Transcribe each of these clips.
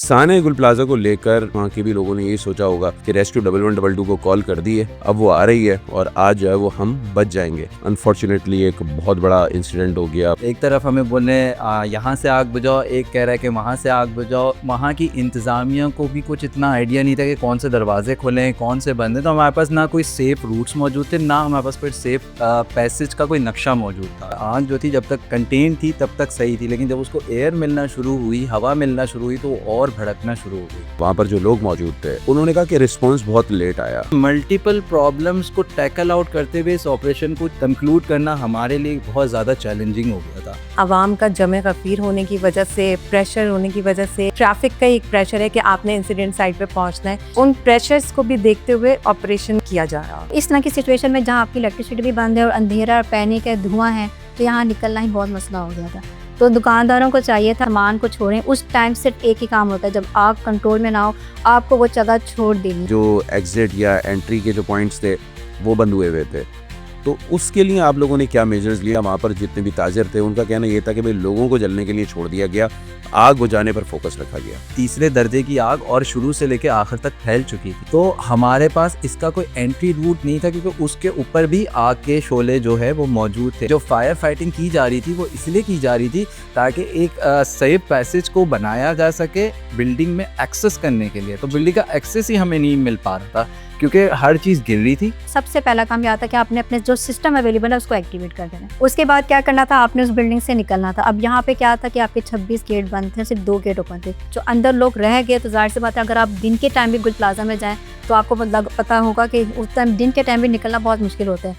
साने गुल प्लाजा को लेकर वहाँ के भी लोगों ने यही सोचा होगा कि रेस्क्यू 1112 को कॉल कर दी है, अब वो आ रही है और आज जो है वो हम बच जाएंगे। अनफॉर्चुनेटली एक बहुत बड़ा इंसिडेंट हो गया। एक तरफ हमें बोलने यहाँ से आग बुझाओ, एक कह रहा है कि वहाँ से आग बुझाओ। वहाँ की इंतज़ामिया को भी कुछ इतना आइडिया नहीं था कि कौन से दरवाजे खुलें कौन से बंद हैं। तो हमारे पास ना कोई सेफ रूट्स मौजूद थे, ना हमारे पास कोई सेफ पैसेज का कोई नक्शा मौजूद था। आग जो थी जब तक कंटेन थी तब तक सही थी, लेकिन जब उसको एयर मिलना शुरू हुई, हवा मिलना शुरू हुई, तो वो और भड़कना शुरू हो गई। वहाँ पर जो लोग मौजूद थे उन्होंने कहा कि रिस्पॉन्स बहुत लेट आया। मल्टीपल प्रॉब्लम्स को टैकल आउट करते हुए इस ऑपरेशन को कंक्लूड करना हमारे लिए बहुत ज़्यादा चैलेंजिंग हो गया था। आवाम का जमे गफीर होने की वजह से, प्रेशर होने की वजह से, ट्रैफिक का एक प्रेशर है कि आपने इंसिडेंट साइट पे पहुंचना है, उन प्रेशर्स को भी देखते हुए ऑपरेशन किया जा रहा है। इस तरह की सिचुएशन में जहाँ आपकी इलेक्ट्रिसिटी भी बंद है और अंधेरा और पैनिक है, धुआं है, तो यहाँ निकलना ही बहुत मसला हो गया था। तो दुकानदारों को चाहिए था सामान को छोड़ें। उस टाइम सिर्फ एक ही काम होता है, जब आग कंट्रोल में ना हो आपको वो जगह छोड़ देनी। जो एग्जिट या एंट्री के जो पॉइंट्स थे वो बंद हुए हुए थे, तो उसके लिए आप लोगों ने क्या मेजर्स लिया? वहाँ पर जितने भी ताजिर थे उनका कहना ये था कि भाई लोगों को जलने के लिए छोड़ दिया गया, आग बुझाने पर फोकस रखा गया। तीसरे दर्जे की आग और शुरू से लेकर आखिर तक फैल चुकी थी, तो हमारे पास इसका कोई एंट्री रूट नहीं था, क्योंकि उसके ऊपर भी आग के शोले जो है वो मौजूद थे। जो फायर फाइटिंग की जा रही थी वो इसलिए की जा रही थी ताकि एक सेफ पैसेज को बनाया जा सके बिल्डिंग में एक्सेस करने के लिए। तो बिल्डिंग का एक्सेस ही हमें नहीं मिल पा रहा था क्योंकि हर चीज़ गिर रही थी। सबसे पहला काम यह था कि आपने अपने जो सिस्टम अवेलेबल है उसको एक्टिवेट कर देना। उसके बाद क्या करना था, आपने उस बिल्डिंग से निकलना था। अब यहाँ पे क्या था कि आपके 26 गेट बंद थे, सिर्फ 2 गेट ओपन थे। जो अंदर लोग रह गए, तो जाहिर सी बात है अगर आप दिन के टाइम भी गुल प्लाजा में जाएँ तो आपको पता होगा कि उस टाइम दिन के टाइम भी निकलना बहुत मुश्किल होता है।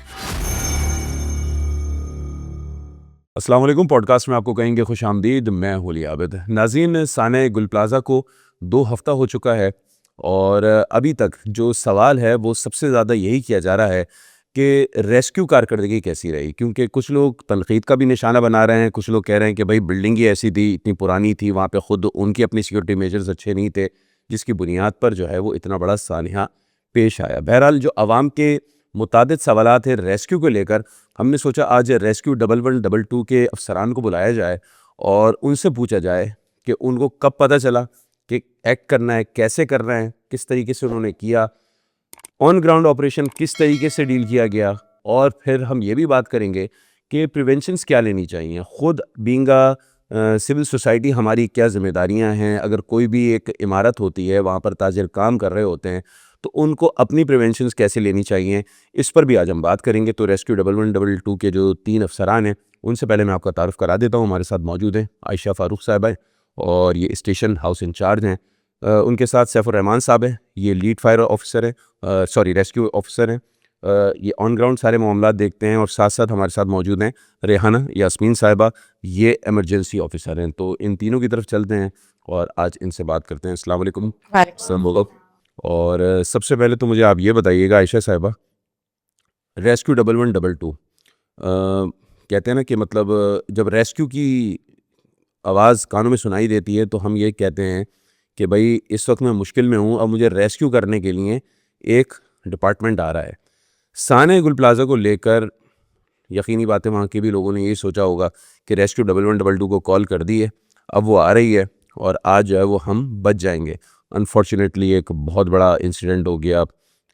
अस्सलाम वालेकुम, पॉडकास्ट में आपको कहेंगे खुश आमदीद। मैं हुली आबिद। नाज़रीन, साने गुल प्लाजा को 2 हफ्ता हो चुका है और अभी तक जो सवाल है वो सबसे ज़्यादा यही किया जा रहा है कि रेस्क्यू कारकर्दगी कैसी रही, क्योंकि कुछ लोग तनकीद का भी निशाना बना रहे हैं। कुछ लोग कह रहे हैं कि भाई बिल्डिंग ही ऐसी थी, इतनी पुरानी थी, वहाँ पे ख़ुद उनकी अपनी सिक्योरिटी मेजर्स अच्छे नहीं थे, जिसकी बुनियाद पर जो है वो इतना बड़ा सानिया पेश आया। बहरहाल जो आवाम के मुतादिद सवालात हैं रेस्क्यू को लेकर, हमने सोचा आज रेस्क्यू 1112 के अफसरान को बुलाया जाए और उनसे पूछा जाए कि उनको कब पता चला कि एक्ट करना है, कैसे करना है, किस तरीके से उन्होंने किया, ऑन ग्राउंड ऑपरेशन किस तरीके से डील किया गया, और फिर हम ये भी बात करेंगे कि प्रिवेंशंस क्या लेनी चाहिए। ख़ुद बीइंग सिविल सोसाइटी हमारी क्या ज़िम्मेदारियां हैं। अगर कोई भी एक इमारत होती है, वहाँ पर ताजिर काम कर रहे होते हैं, तो उनको अपनी प्रिवेंशंस कैसे लेनी चाहिए, इस पर भी आज हम बात करेंगे। तो रेस्क्यू 1112 के जो 3 अफसरान हैं उनसे पहले मैं आपका तारुफ करा देता हूँ। हमारे साथ मौजूद हैं आयशा फ़ारूक साहब हैं और ये स्टेशन हाउस इंचार्ज हैं। उनके साथ सैफुर रहमान साहब हैं, ये लीड फायर ऑफिसर हैं, रेस्क्यू ऑफिसर हैं। ये ऑन ग्राउंड सारे मामला देखते हैं। और साथ साथ हमारे साथ मौजूद हैं रेहाना यास्मीन साहिबा, ये इमरजेंसी ऑफिसर हैं। तो इन तीनों की तरफ चलते हैं और आज इनसे बात करते हैं। अस्सलाम वालेकुम। और सबसे पहले तो मुझे आप ये बताइएगा आयशा साहिबा, रेस्क्यू 1112 कहते हैं ना कि मतलब जब रेस्क्यू की आवाज़ कानों में सुनाई देती है तो हम ये कहते हैं कि भाई इस वक्त मैं मुश्किल में हूँ, अब मुझे रेस्क्यू करने के लिए एक डिपार्टमेंट आ रहा है। साने गुल प्लाजा को लेकर यकीनी बात है वहाँ के भी लोगों ने यही सोचा होगा कि रेस्क्यू 1112 को कॉल कर दी है, अब वो आ रही है और आज जो है वो हम बच जाएंगे। अनफॉर्चुनेटली एक बहुत बड़ा इंसिडेंट हो गया,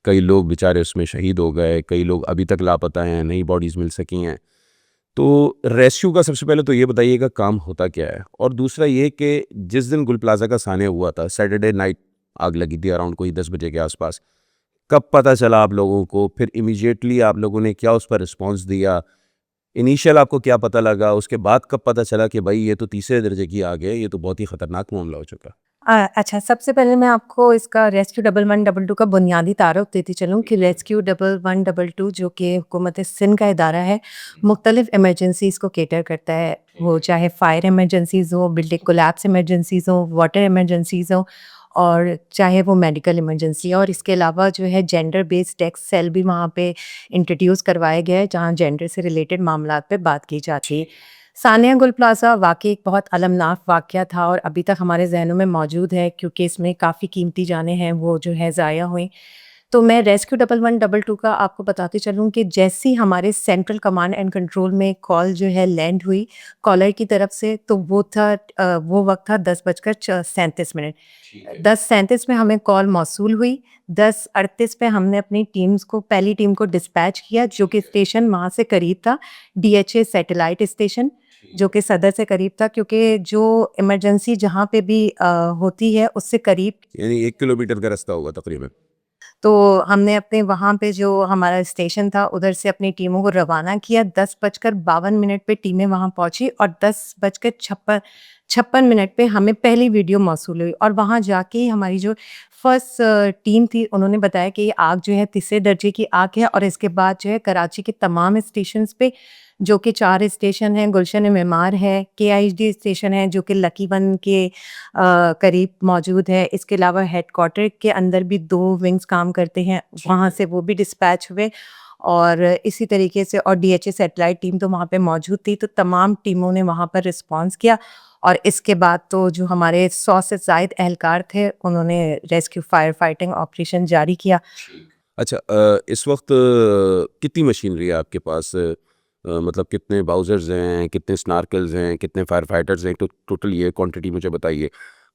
कई लोग बेचारे उसमें शहीद हो गए, कई लोग अभी तक लापता हैं, नई बॉडीज़ मिल सकी हैं। तो रेस्क्यू का सबसे पहले तो ये बताइएगा काम होता क्या है, और दूसरा ये कि जिस दिन गुल प्लाजा का सानिया हुआ था, सैटरडे नाइट आग लगी थी अराउंड कोई 10 बजे के आसपास, कब पता चला आप लोगों को? फिर इमीडिएटली आप लोगों ने क्या उस पर रिस्पॉन्स दिया? इनिशियल आपको क्या पता लगा? उसके बाद कब पता चला कि भाई ये तो तीसरे दर्जे की आग है, ये तो बहुत ही ख़तरनाक मामला हो चुका? अच्छा, सबसे पहले मैं आपको इसका रेस्क्यू 1112 का बुनियादी तारुफ देती चलूँ कि रेस्क्यू 1112 जो कि हुकूमत सिंध का इदारा है, मुख्तलिफ इमरजेंसीज़ को केटर करता है। वो चाहे फायर इमरजेंसीज़ हो, बिल्डिंग कोलैप्स इमरजेंसीज़ हो, वाटर इमरजेंसीज़ हो, और चाहे वो मेडिकल इमरजेंसी है। और इसके अलावा जो है जेंडर बेस्ड डेस्क सेल भी वहाँ पे इंट्रोड्यूस करवाया गया है, जहाँ जेंडर से रिलेटेड मामलात पे बात की जाती है। सानिया गुल प्लाजा वाकई एक बहुत अलमनाक वाक़या था और अभी तक हमारे जहनों में मौजूद है, क्योंकि इसमें काफ़ी कीमती जानें हैं वो जो है ज़ाया हुई। तो मैं रेस्क्यू 1112 का आपको बताते चलूँ कि जैसे ही हमारे सेंट्रल कमांड एंड कंट्रोल में कॉल जो है लैंड हुई कॉलर की तरफ से, तो वो वक्त था 10:37 10:37 में हमें कॉल मौसूल हुई। 10:38 पे हमने अपनी पहली टीम को डिस्पैच किया, जो कि स्टेशन वहाँ से करीब था, DHA सैटेलाइट स्टेशन, जो कि सदर से करीब था, क्योंकि जो इमरजेंसी जहाँ पे भी होती है उससे करीब। यानी 1 किलोमीटर का रास्ता होगा तकरीबन। तो हमने अपने वहाँ पे जो हमारा स्टेशन था उधर से अपनी टीमों को रवाना किया। 10:52 पे टीमें वहाँ पहुँची और 10:56 पे हमें पहली वीडियो मौसूल हुई, और वहाँ जाके ही हमारी जो फर्स्ट टीम थी उन्होंने बताया कि ये आग जो है तीसरे दर्जे की आग है, और इसके बाद जो है कराची के तमाम स्टेशंस पे, जो कि 4 स्टेशन हैं, गुलशन मेमार है, KIHD स्टेशन है जो कि लकी वन के करीब मौजूद है। इसके अलावा हेडक्वार्टर के अंदर भी 2 विंग्स काम करते हैं, वहाँ से वो भी डिस्पैच हुए, और इसी तरीके से और DHA सैटेलाइट टीम तो वहाँ पे मौजूद थी। तो तमाम टीमों ने वहाँ पर रिस्पॉन्स किया, और इसके बाद तो जो हमारे 100 से ज़ायद एहलकार थे उन्होंने रेस्क्यू फायर फाइटिंग ऑपरेशन जारी किया। अच्छा, इस वक्त कितनी मशीनरी है आपके पास? मतलब कितने बाउजर्स हैं, कितने स्नार्कल्स हैं, कितने फायर फाइटर्स हैं, तो टोटल ये क्वांटिटी मुझे बताइए।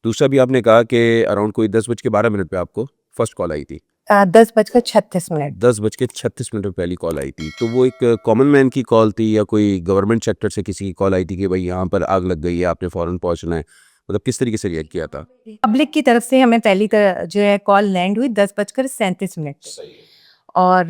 दूसरा भी आपने कहा कि अराउंड कोई 10:12 पे आपको फर्स्ट कॉल आई थी। 10:36 10:36 पे पहली कॉल आई थी, तो वो एक कॉमन मैन की कॉल थी या कोई गवर्नमेंट सेक्टर से किसी की कॉल आई थी कि भाई यहाँ पर आग लग गई है, आपने फ़ौरन पहुँचना है? मतलब किस तरीके से रिएक्ट किया था? पब्लिक की तरफ से हमें पहली जो है कॉल लैंड हुई 10:37 पे, और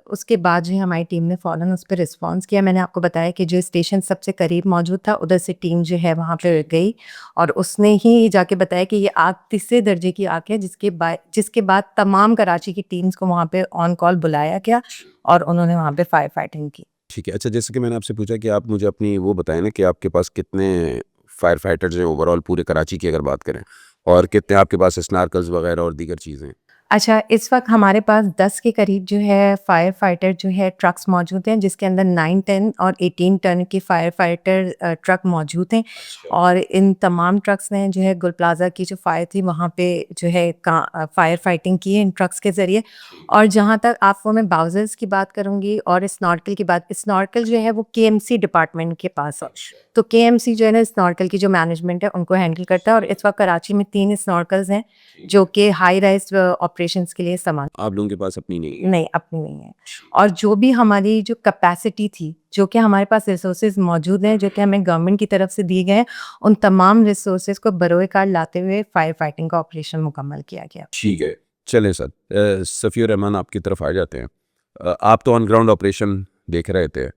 उसके बाद जो है हमारी टीम ने फ़ौरन उस पे रिस्पॉन्स किया। मैंने आपको बताया कि जो स्टेशन सबसे करीब मौजूद था उधर से टीम जो है वहाँ पे गई, और उसने ही जाके बताया कि ये आग तीसरे दर्जे की आग है, जिसके बाद तमाम कराची की टीम्स को वहाँ पे ऑन कॉल बुलाया गया और उन्होंने वहाँ पे फायर फाइटिंग की। ठीक है। अच्छा, जैसे कि मैंने आपसे पूछा कि आप मुझे अपनी वो बताएं ना कि आपके पास कितने फायर फाइटर्स हैं ओवरऑल पूरे कराची की अगर बात करें, और कितने आपके पास स्नार्कल्स वगैरह और दीगर चीज़ें हैं? अच्छा, इस वक़्त हमारे पास 10 के करीब जो है फायर फाइटर जो है ट्रक्स मौजूद हैं, जिसके अंदर 9, 10 और 18 टन के फायर फाइटर ट्रक मौजूद हैं, और इन तमाम ट्रक्स ने जो है गुल प्लाज़ा की जो फायर थी वहाँ पे जो है फायर फाइटिंग की है इन ट्रक्स के ज़रिए। और जहाँ तक आपको मैं बाउज़र्स की बात करूँगी और स्नॉर्कल की बात, स्नॉर्कल जो है वो KMC डिपार्टमेंट के पास है। तो KMC जो है ना स्नॉर्कल की जो मैनेजमेंट है उनको हैंडल करता है, और इस वक्त कराची में 3 स्नॉर्कल्स हैं जो कि हाई राइज ऑपरेशंस के लिए इस्तेमाल। आप लोगों के पास अपनी नहीं है? नहीं, अपनी नहीं है। और जो भी हमारी जो कैपेसिटी थी, जो कि हमारे पास रिसोर्सेज मौजूद हैं, जो कि हमें गवर्नमेंट की तरफ से दिए गए हैं, उन तमाम रिसोर्सेज को बरोए कार लाते हुए फायर फाइटिंग का ऑपरेशन मुकम्मल किया गया। ठीक है। चलें सर, सफ़ीर रहमान आपकी तरफ आ जाते हैं। आप तो ऑन ग्राउंड ऑपरेशन देख रहे थे।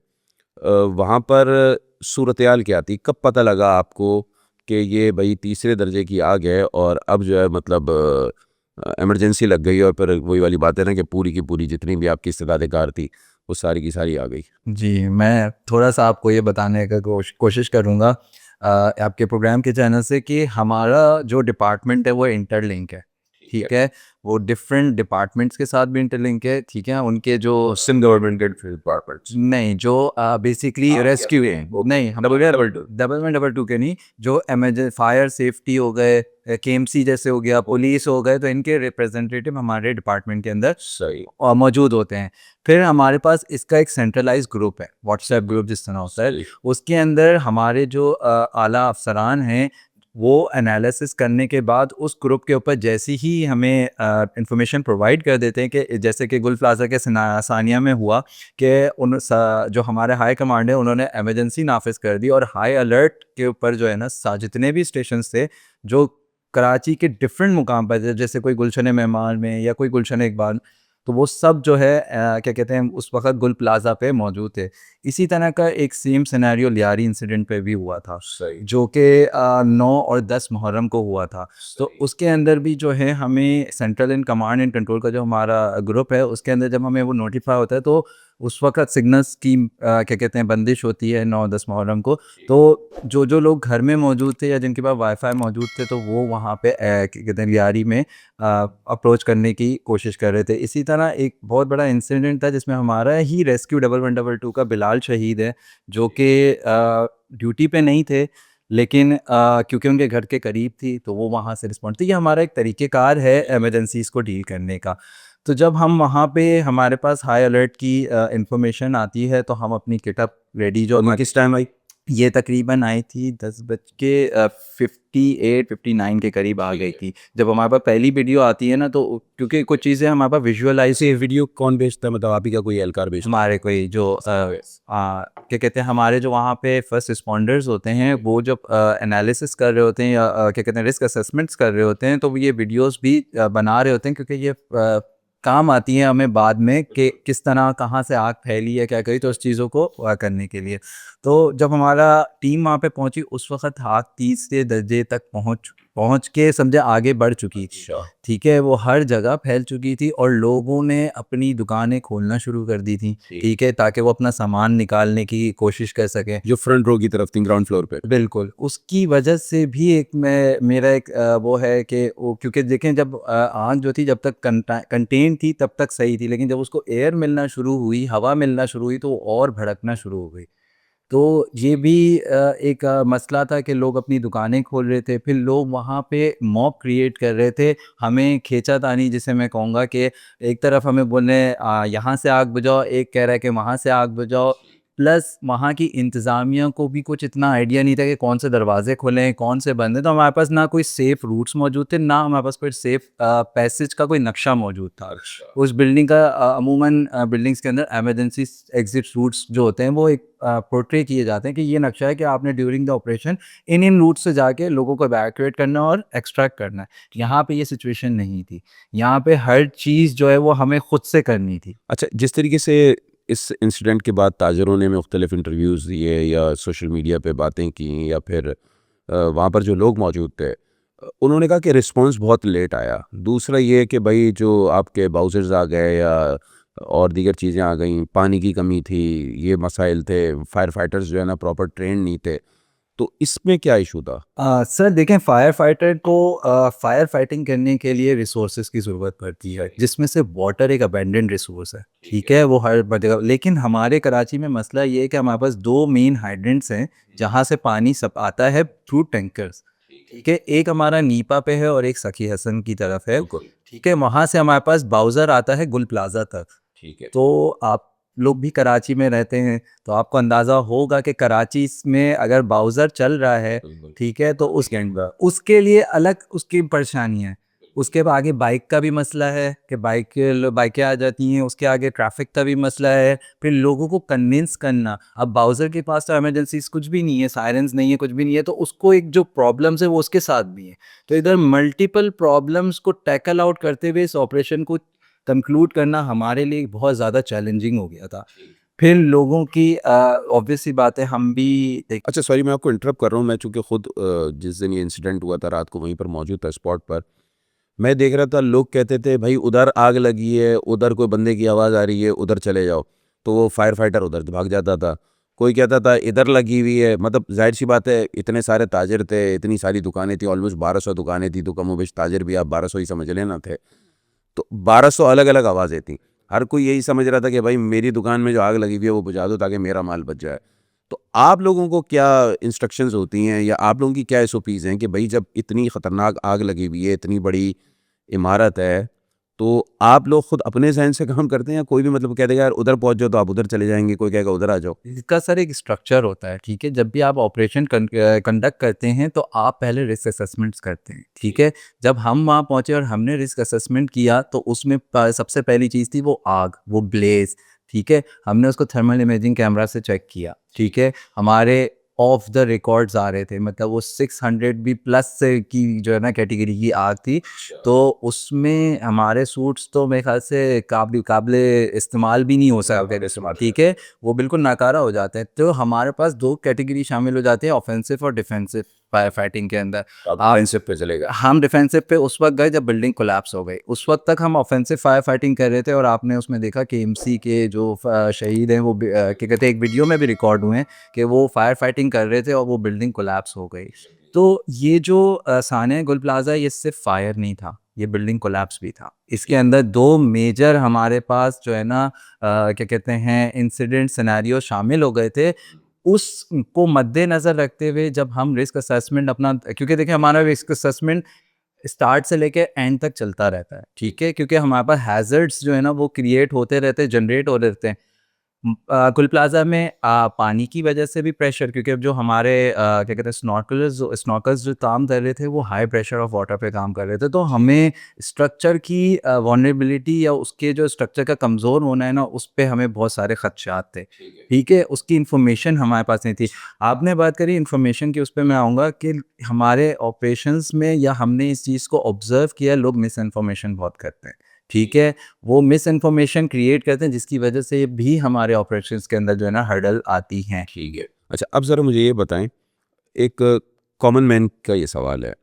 वहाँ पर सूरत-ए-हाल क्या थी? कब पता लगा आपको कि ये भई तीसरे दर्जे की आग है और अब जो है मतलब इमरजेंसी लग गई, और फिर वही वाली बात है ना कि पूरी की पूरी जितनी भी आपकी इस्तेदाद-ए-कार थी, वो सारी की सारी आ गई? जी, मैं थोड़ा-सा आपको ये बताने का कोशिश करूँगा आपके प्रोग्राम के चैनल से कि हमारा जो डिपार्टमेंट है वो इंटरलिंक है, ठीक है? वो डिफरेंट डिपार्टमेंट्स के साथ भी इंटरलिंक है, ठीक है? उनके जो सिंध गवर्नमेंट के डिपार्टमेंट्स। नहीं, जो बेसिकली रेस्क्यू है, नहीं हम डबल टू के नहीं, जो फायर सेफ्टी हो गए, KMC जैसे हो गया, पुलिस हो गए, तो इनके रिप्रेजेंटेटिव हमारे डिपार्टमेंट के अंदर सही। मौजूद होते हैं। फिर हमारे पास इसका एक सेंट्रलाइज्ड ग्रुप है, व्हाट्सएप ग्रुप जिस तरह होता है, उसके अंदर हमारे जो आला अफसरान हैं वो एनालिसिस करने के बाद उस ग्रुप के ऊपर जैसी ही हमें इंफॉर्मेशन प्रोवाइड कर देते हैं कि जैसे कि गुल प्लाजा के सानिया में हुआ कि जो हमारे हाई कमांड है उन्होंने एमरजेंसी नाफिज कर दी, और हाई अलर्ट के ऊपर जो है ना जितने भी स्टेशन थे जो कराची के डिफरेंट मुकाम पर थे, जैसे कोई गुलशन मेहमान में या कोई गुलशन इकबाल, तो वो सब जो है क्या कहते हैं उस वक्त गुल प्लाजा पे मौजूद थे। इसी तरह का एक सेम सिनेरियो लियारी इंसिडेंट पे भी हुआ था, जो कि 9 और 10 मुहर्रम को हुआ था। तो उसके अंदर भी जो है हमें central in command and control का जो हमारा ग्रुप है उसके अंदर जब हमें वो नोटिफाई होता है तो उस वक्त सिग्नल्स की क्या कहते हैं बंदिश होती है 9-10 मुहर्रम को। तो जो लोग घर में मौजूद थे या जिनके पास वाईफाई मौजूद थे तो वो वहाँ पे क्या कहते हैं लियारी में अप्रोच करने की कोशिश कर रहे थे। इसी तरह एक बहुत बड़ा इंसिडेंट था जिसमें हमारा ही रेस्क्यू 1112 का बिलाल शहीद है, जो कि ड्यूटी पे नहीं थे, लेकिन क्योंकि उनके घर के करीब थी तो वो वहाँ से रिस्पॉन्ड। तो ये हमारा एक तरीक़ेकार है इमरजेंसीज़ को डील करने का। तो जब हम वहाँ पे हमारे पास हाई अलर्ट की इंफॉर्मेशन आती है तो हम अपनी किटअप रेडी जो और किस टाइम आई? ये तकरीबन आई थी 10:58-59 के करीब आ गई थी। जब हमारे पास पहली वीडियो आती है ना तो क्योंकि कुछ चीज़ें हमारे पास विजुअलाइज ऐसे वीडियो कौन भेजता है, मतलब आप ही का कोई एहलकार भेजता हमारे कोई जो क्या कहते हैं हमारे जो वहाँ पे फर्स्ट रिस्पॉन्डर्स होते हैं वो जब एनालिसिस कर रहे होते हैं या क्या कहते हैं रिस्क असेसमेंट्स कर रहे होते हैं तो वो ये वीडियोस भी बना रहे होते हैं क्योंकि ये काम आती हैं हमें बाद में कि किस तरह कहाँ से आग फैली है क्या करी तो उस चीज़ों को करने के लिए। तो जब हमारा टीम वहाँ पे पहुँची उस वक़्त आग 30 दर्जे तक पहुँच के समझे आगे बढ़ चुकी थी। अच्छा। ठीक है, वो हर जगह फैल चुकी थी और लोगों ने अपनी दुकानें खोलना शुरू कर दी थी, ठीक है, ताकि वो अपना सामान निकालने की कोशिश कर सकें। जो फ्रंट रो की तरफ थी, ग्राउंड फ्लोर पे। बिल्कुल, उसकी वजह से भी एक मेरा एक वो है कि वो क्योंकि देखें जब आग जो थी जब तक कंटेन थी तब तक सही थी, लेकिन जब उसको एयर मिलना शुरू हुई, हवा मिलना शुरू हुई तो वो और भड़कना शुरू हो गई। तो ये भी एक मसला था कि लोग अपनी दुकानें खोल रहे थे, फिर लोग वहाँ पे मॉब क्रिएट कर रहे थे, हमें खींचातानी जिसे मैं कहूँगा कि एक तरफ हमें बोले यहाँ से आग बुझाओ, एक कह रहा है कि वहाँ से आग बुझाओ। प्लस वहाँ की इंतज़ामिया को भी कुछ इतना आइडिया नहीं था कि कौन से दरवाजे खुलें, कौन से बंद हैं, तो हमारे पास ना कोई सेफ़ रूट्स मौजूद थे, ना हमारे पास कोई सेफ़ पैसेज का कोई नक्शा मौजूद था। उस बिल्डिंग का अमूमन बिल्डिंग्स के अंदर इमरजेंसी एग्जिट रूट्स जो होते हैं वो एक पोर्ट्रे किए जाते हैं कि ये नक्शा है कि आपने ड्यूरिंग द ऑपरेशन इन रूट से जाके लोगों को इवैक्यूएट करना है और एक्सट्रैक्ट करना है। यहाँ पे ये सिचुएशन नहीं थी, यहाँ पे हर चीज़ जो है वो हमें खुद से करनी थी। अच्छा, जिस तरीके से इस इंसिडेंट के बाद ताजरों ने मुख्तलिफ इंटरव्यूज़ दिए या सोशल मीडिया पे बातें की या फिर वहाँ पर जो लोग मौजूद थे, उन्होंने कहा कि रिस्पॉन्स बहुत लेट आया। दूसरा ये कि भाई जो आपके बाउज़र्स आ गए या और दीगर चीज़ें आ गईं, पानी की कमी थी, ये मसाइल थे, फायर फाइटर्स जो है ना प्रॉपर ट्रेन नहीं थे। तो इसमें क्या इशू था? सर देखें फायर फाइटर को फायर फाइटिंग करने के लिए रिसोर्सेज की ज़रूरत पड़ती है जिसमें से वाटर एक अबेंडेंट रिसोर्स है, ठीक है, वो हर जगह। लेकिन हमारे कराची में मसला ये है कि हमारे पास दो मेन हाइड्रेंट्स हैं जहाँ से पानी सब आता है थ्रू टैंकर्स, ठीक है, एक हमारा नीपा पे है और एक सखी हसन की तरफ है, ठीक है, वहाँ से हमारे पास बाउज़र आता है गुल प्लाजा तक, ठीक है। तो आप लोग भी कराची में रहते हैं तो आपको अंदाज़ा होगा कि कराची में अगर बाउज़र चल रहा है, ठीक है, तो उसके लिए अलग उसकी परेशानी है। उसके आगे बाइक का भी मसला है कि बाइकें आ जाती हैं, उसके आगे ट्रैफिक का भी मसला है, फिर लोगों को कन्विंस करना। अब बाउज़र के पास तो इमरजेंसीज कुछ भी नहीं है, सायरन्स नहीं है, कुछ भी नहीं है, तो उसको एक जो प्रॉब्लम्स है वो उसके साथ भी है। तो इधर मल्टीपल प्रॉब्लम्स को टैकल आउट करते हुए इस ऑपरेशन को कंक्लूड करना हमारे लिए बहुत ज़्यादा चैलेंजिंग हो गया था। फिर लोगों की ऑब्वियस सी बात है हम भी अच्छा, सॉरी मैं आपको इंटरप्ट कर रहा हूँ। मैं चूँकि खुद जिस दिन ये इंसिडेंट हुआ था रात को वहीं पर मौजूद था स्पॉट पर। मैं देख रहा था लोग कहते थे भाई उधर आग लगी है, उधर कोई बंदे की आवाज़ आ रही है, उधर चले जाओ। तो वो फायर फाइटर उधर भाग जाता था। कोई कहता था इधर लगी हुई है, मतलब ज़ाहिर सी बात है, इतने सारे ताजिर थे, इतनी सारी दुकानें थी, ऑलमोस्ट 1200 दुकानें थी, तो कमोबेश ताजिर भी आप 1200 ही समझ लेना थे। तो 1200 अलग-अलग आवाज़ें थीं। हर कोई यही समझ रहा था कि भाई मेरी दुकान में जो आग लगी हुई है वो बुझा दो ताकि मेरा माल बच जाए। तो आप लोगों को क्या इंस्ट्रक्शंस होती हैं या आप लोगों की क्या एसओपीज़ हैं कि भाई जब इतनी ख़तरनाक आग लगी हुई है, इतनी बड़ी इमारत है, तो आप लोग खुद अपने ज़हन से काम करते हैं या कोई भी मतलब कह देगा यार उधर पहुँच जाओ तो आप उधर चले जाएँगे, कोई कहेगा उधर आ जाओ? इसका सर एक स्ट्रक्चर होता है, ठीक है? जब भी आप ऑपरेशन कंडक्ट करते हैं तो आप पहले रिस्क असेसमेंट्स करते हैं, ठीक है? जब हम वहाँ पहुँचे और हमने रिस्क असेसमेंट किया तो उसमें सबसे पहली चीज़ थी वो आग, वो ब्लेज़, ठीक है? हमने उसको थर्मल इमेजिंग कैमरा से चेक किया, ठीक है? हमारे ऑफ द रिकॉर्ड्स आ रहे थे, मतलब वो 600 भी प्लस से की जो है ना कैटेगरी की आग थी। तो उसमें हमारे सूट्स तो मेरे ख्याल से काबिले इस्तेमाल भी नहीं हो सकते, ठीक है, वो बिल्कुल नाकारा हो जाते हैं। तो हमारे पास दो कैटेगरी शामिल हो जाती है, ऑफेंसिव और डिफेंसिव फायर फाइटिंग के अंदर। आप ऑफेंसिव पे चलेगा। हम डिफेंसिव पे उस वक्त गए जब बिल्डिंग कोलैप्स हो गई। उस वक्त तक हम ऑफेंसिव फायर फाइटिंग कर रहे थे और आपने उसमें देखा कि एमसी के जो शहीद हैं वो क्या कहते हैं एक वीडियो में भी रिकॉर्ड हुए हैं कि वो फायर फाइटिंग कर रहे थे और वो बिल्डिंग कोलैप्स हो गई। तो ये जो सानिया गुल प्लाजा ये सिर्फ फायर नहीं था, ये बिल्डिंग कोलैप्स भी था। इसके अंदर दो मेजर हमारे पास जो है ना क्या कहते हैं इंसिडेंट सिनेरियो शामिल हो गए थे। उसको मद्देनज़र रखते हुए जब हम रिस्क असेसमेंट अपना, क्योंकि देखिए हमारा रिस्क असेसमेंट स्टार्ट से लेके एंड तक चलता रहता है, ठीक है? क्योंकि हमारे पास हैज़र्ड्स जो है ना वो क्रिएट होते रहते हैं, जनरेट हो रहते हैं। कुल प्लाज़ा में पानी की वजह से भी प्रेशर, क्योंकि अब जो हमारे क्या कहते हैं स्नॉकर्स जो काम कर रहे थे वो हाई प्रेशर ऑफ वाटर पे काम कर रहे थे, तो हमें स्ट्रक्चर की वल्नरेबिलिटी या उसके जो स्ट्रक्चर का कमज़ोर होना है ना, उस पे हमें बहुत सारे खदशात थे, ठीक है? उसकी इन्फॉर्मेशन हमारे पास नहीं थी। आपने बात करी इन्फॉर्मेशन की, उस पे मैं आऊँगा कि हमारे ऑपरेशंस में या हमने इस चीज़ को ऑब्ज़र्व किया, लोग मिस इन्फॉर्मेशन बहुत करते हैं, ठीक है? वो मिस इन्फॉर्मेशन क्रिएट करते हैं जिसकी वजह से भी हमारे ऑपरेशंस के अंदर जो है ना हर्डल आती हैं। ठीक है। अच्छा, अब ज़रा मुझे ये बताएं, एक कॉमन मैन का ये सवाल है।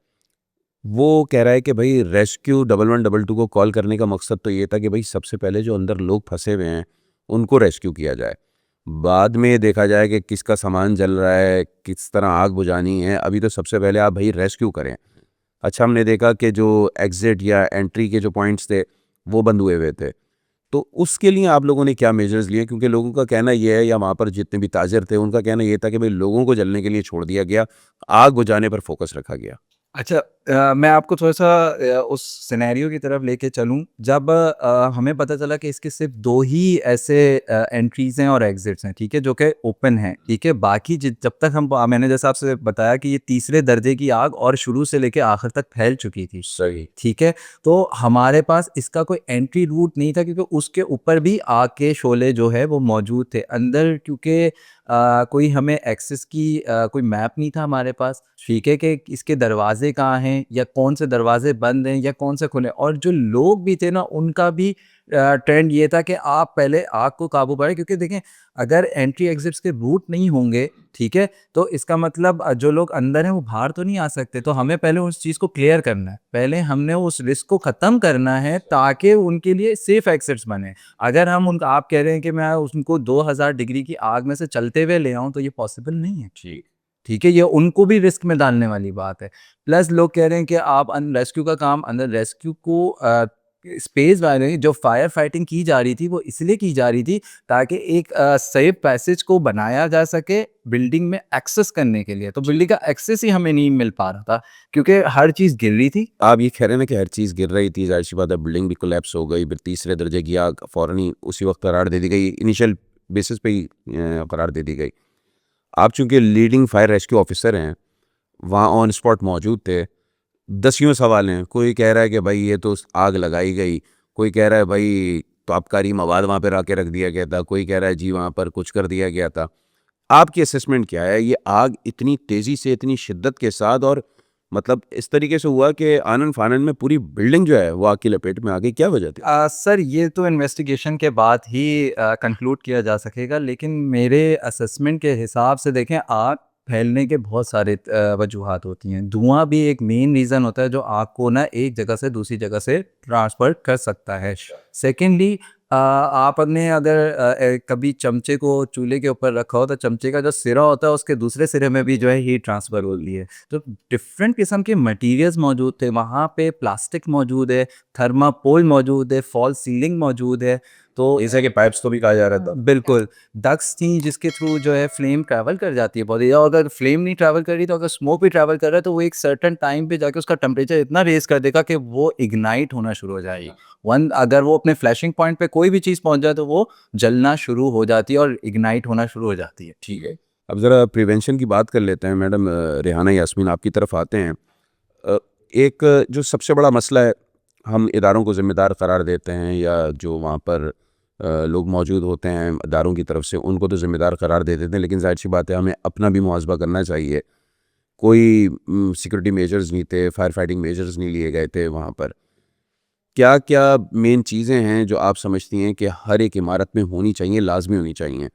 वो कह रहा है कि भाई रेस्क्यू 1112 को कॉल करने का मकसद तो ये था कि भाई सबसे पहले जो अंदर लोग फंसे हुए हैं उनको रेस्क्यू किया जाए, बाद में देखा जाए कि किसका सामान जल रहा है, किस तरह आग बुझानी है। अभी तो सबसे पहले आप भाई रेस्क्यू करें। अच्छा, हमने देखा कि जो एग्ज़िट या एंट्री के जो पॉइंट्स थे वो बंद हुए हुए थे, तो उसके लिए आप लोगों ने क्या मेजर्स लिए? क्योंकि लोगों का कहना ये है, या वहाँ पर जितने भी ताजिर थे उनका कहना ये था कि भाई लोगों को जलने के लिए छोड़ दिया गया, आग बुझाने पर फोकस रखा गया। अच्छा, मैं आपको थोड़ा-सा उस सिनेरियो की तरफ लेके चलूँ, जब हमें पता चला कि इसके सिर्फ़ 2 ही ऐसे एंट्रीज़ हैं और एग्ज़िट्स हैं, ठीक है? जो कि ओपन हैं, ठीक है? बाकी जब तक मैंने जैसा आपसे बताया कि ये तीसरे दर्जे की आग और शुरू से लेके आखिर तक फैल चुकी थी, सही। ठीक है? तो हमारे पास इसका कोई एंट्री रूट नहीं था, क्योंकि उसके ऊपर भी आग के शोले जो है वो मौजूद थे। अंदर क्योंकि कोई हमें एक्सेस की कोई मैप नहीं था हमारे पास, ठीक है? कि इसके दरवाज़े कहाँ हैं या कौन से दरवाज़े बंद हैं या कौन से खुले हैं। और जो लोग भी थे ना, उनका भी ट्रेंड ये था कि आप पहले आग को काबू पाएँ, क्योंकि देखें, अगर एंट्री एग्ज़िट्स के रूट नहीं होंगे, ठीक है? तो इसका मतलब जो लोग अंदर हैं वो बाहर तो नहीं आ सकते। तो हमें पहले उस चीज़ को क्लियर करना है। पहले हमने उस रिस्क को ख़त्म करना है ताकि उनके लिए सेफ़ एग्ज़िट्स बने। अगर हम उनका आप कह रहे हैं कि मैं उनको 2000 डिग्री की आग में से चलते हुए ले आऊँ, तो ये पॉसिबल नहीं है। ठीक। ठीक है? ये उनको भी रिस्क में डालने वाली बात है। प्लस लोग कह रहे हैं कि आप रेस्क्यू का काम अंदर रेस्क्यू को स्पेस वाले जो फायर फाइटिंग की जा रही थी वो इसलिए की जा रही थी ताकि एक सेफ पैसेज को बनाया जा सके बिल्डिंग में एक्सेस करने के लिए। तो बिल्डिंग का एक्सेस ही हमें नहीं मिल पा रहा था, क्योंकि हर चीज़ गिर रही थी। आप ये कह रहे हैं ना कि हर चीज़ गिर रही थी, ज़ाहिर सी बात है बिल्डिंग भी कोलैप्स हो गई, फिर तीसरे दर्जे की आग फ़ौरन ही उसी वक्त करार दे दी गई, इनिशियल बेसिस पे ही करार दे दी गई। आप चूंकि लीडिंग फायर रेस्क्यू ऑफिसर हैं, वहाँ ऑन स्पॉट मौजूद थे, दसियों सवाल हैं। कोई कह रहा है कि भाई ये तो आग लगाई गई, कोई कह रहा है भाई तो आबकारी मवाद वहाँ पे के रख दिया गया था, कोई कह रहा है जी वहाँ पर कुछ कर दिया गया था। आपकी असेसमेंट क्या है? ये आग इतनी तेज़ी से, इतनी शिद्दत के साथ और मतलब इस तरीके से हुआ कि आनन फानन में पूरी बिल्डिंग जो है वो आग की लपेट में आ गई, क्या वजह थी? सर, ये तो इन्वेस्टिगेशन के बाद ही कंक्लूड किया जा सकेगा, लेकिन मेरे असेसमेंट के हिसाब से देखें, आग फैलने के बहुत सारे वजूहात होती हैं। धुआं भी एक मेन रीज़न होता है जो आग को ना एक जगह से दूसरी जगह से ट्रांसफ़र कर सकता है। सेकेंडली, आपने अगर कभी चमचे को चूल्हे के ऊपर रखा हो, तो चमचे का जो सिरा होता है उसके दूसरे सिरे में भी जो है हीट ट्रांसफ़र हो रही है। तो डिफरेंट किस्म के मटेरियल्स मौजूद थे वहाँ पे, प्लास्टिक मौजूद है, थर्माकोल मौजूद है, फॉल्स सीलिंग मौजूद है। तो जैसे कि पाइप्स तो भी कहा जा रहा था। बिल्कुल, डक्ट्स थी जिसके थ्रू जो है फ्लेम ट्रैवल कर जाती है बॉडी, और अगर फ्लेम नहीं ट्रैवल कर रही, तो अगर स्मोक भी ट्रैवल कर रहा है, तो वो एक सर्टेन टाइम पे जाके उसका टेम्परेचर इतना रेज़ कर देगा कि वो इग्नाइट होना शुरू हो जाएगी। अगर वो अपने फ्लैशिंग पॉइंट पे कोई भी चीज़ पहुँच जाए, तो वो जलना शुरू हो जाती है और इग्नाइट होना शुरू हो जाती है। ठीक है। अब ज़रा प्रिवेंशन की बात कर लेते हैं। मैडम रेहाना यास्मीन, आपकी तरफ आते हैं। एक जो सबसे बड़ा मसला है, हम इदारों को ज़िम्मेदार करार देते हैं, या जो वहाँ पर लोग मौजूद होते हैं इदारों की तरफ से, उनको तो ज़िम्मेदार करार दे देते हैं, लेकिन ज़ाहिर सी बात है हमें अपना भी मुआवजा करना चाहिए। कोई सिक्योरिटी मेजर्स नहीं थे, फायर फाइटिंग मेजर्स नहीं लिए गए थे वहाँ पर। क्या क्या मेन चीज़ें हैं जो आप समझती हैं कि हर एक इमारत में होनी चाहिए, लाजमी होनी चाहिए?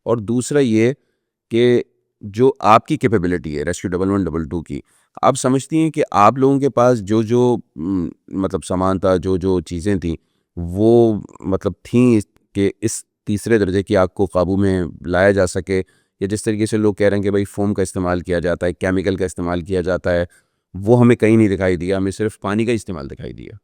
और दूसरा ये कि जो आपकी कैपेबिलिटी है रेस्क्यू 1112 की, आप समझती हैं कि आप लोगों के पास जो जो मतलब सामान था, जो जो चीज़ें थी, वो मतलब थीं कि इस तीसरे दर्जे की आग को काबू में लाया जा सके? या जिस तरीके से लोग कह रहे हैं कि भाई फोम का इस्तेमाल किया जाता है, केमिकल का इस्तेमाल किया जाता है, वो हमें कहीं नहीं दिखाई दिया, हमें सिर्फ पानी का इस्तेमाल दिखाई दिया।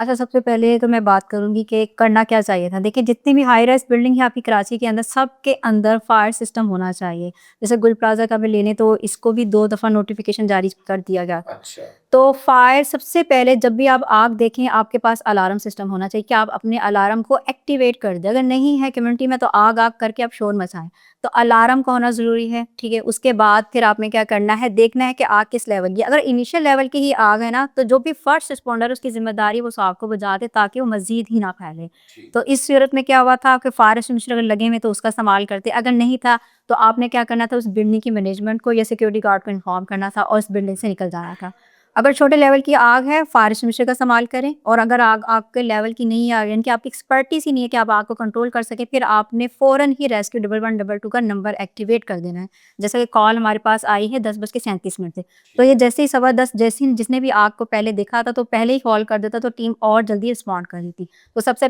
अच्छा, सबसे पहले तो मैं बात करूँगी कि करना क्या चाहिए था। देखिए, जितनी भी हाई राइज़ बिल्डिंग है आपकी कराची के अंदर, सबके अंदर फायर सिस्टम होना चाहिए। जैसे गुल प्लाज़ा का भी लें तो इसको भी 2 दफ़ा नोटिफ़िकेशन जारी कर दिया गया था। अच्छा। तो फायर सबसे पहले जब भी आप आग देखें, आपके पास अलार्म सिस्टम होना चाहिए कि आप अपने अलार्म को एक्टिवेट कर दें। अगर नहीं है कम्युनिटी में तो आग-आग करके आप शोर मचाएँ। तो अलार्म का होना ज़रूरी है, ठीक है? उसके बाद फिर आपने क्या करना है, देखना है कि आग किस लेवल की है। अगर इनिशियल लेवल की ही आग है ना, तो जो भी फर्स्ट रिस्पॉन्डर है उसकी ज़िम्मेदारी है वो उस आग को बुझा दे ताकि वो मज़ीद ही ना फैले। तो इस सूरत में क्या हुआ था कि फायर एक्सटिंग्विशर अगर लगे हुए तो उसका इस्तेमाल करते, अगर नहीं था तो आपने क्या करना था, उस बिल्डिंग की मैनेजमेंट को या सिक्योरिटी गार्ड को इन्फॉर्म करना था और उस बिल्डिंग से निकल जाना था। अगर छोटे लेवल की आग है, फायर एक्सटिंग्विशर का इस्तेमाल करें, और अगर आग आपके लेवल की नहीं आ रही, यानी कि आपकी एक्सपर्टीज़ ही नहीं है कि आप आग को कंट्रोल कर सकें, फिर आपने फ़ौरन ही रेस्क्यू 1112 का नंबर एक्टिवेट कर देना है। जैसे कि कॉल हमारे पास आई है 10:37 से, तो ये जैसे ही 10:15 जैसे ही जिसने भी आग को पहले देखा था तो पहले ही कॉल कर देता तो टीम और जल्दी रिस्पॉन्ड कर देती। तो सबसे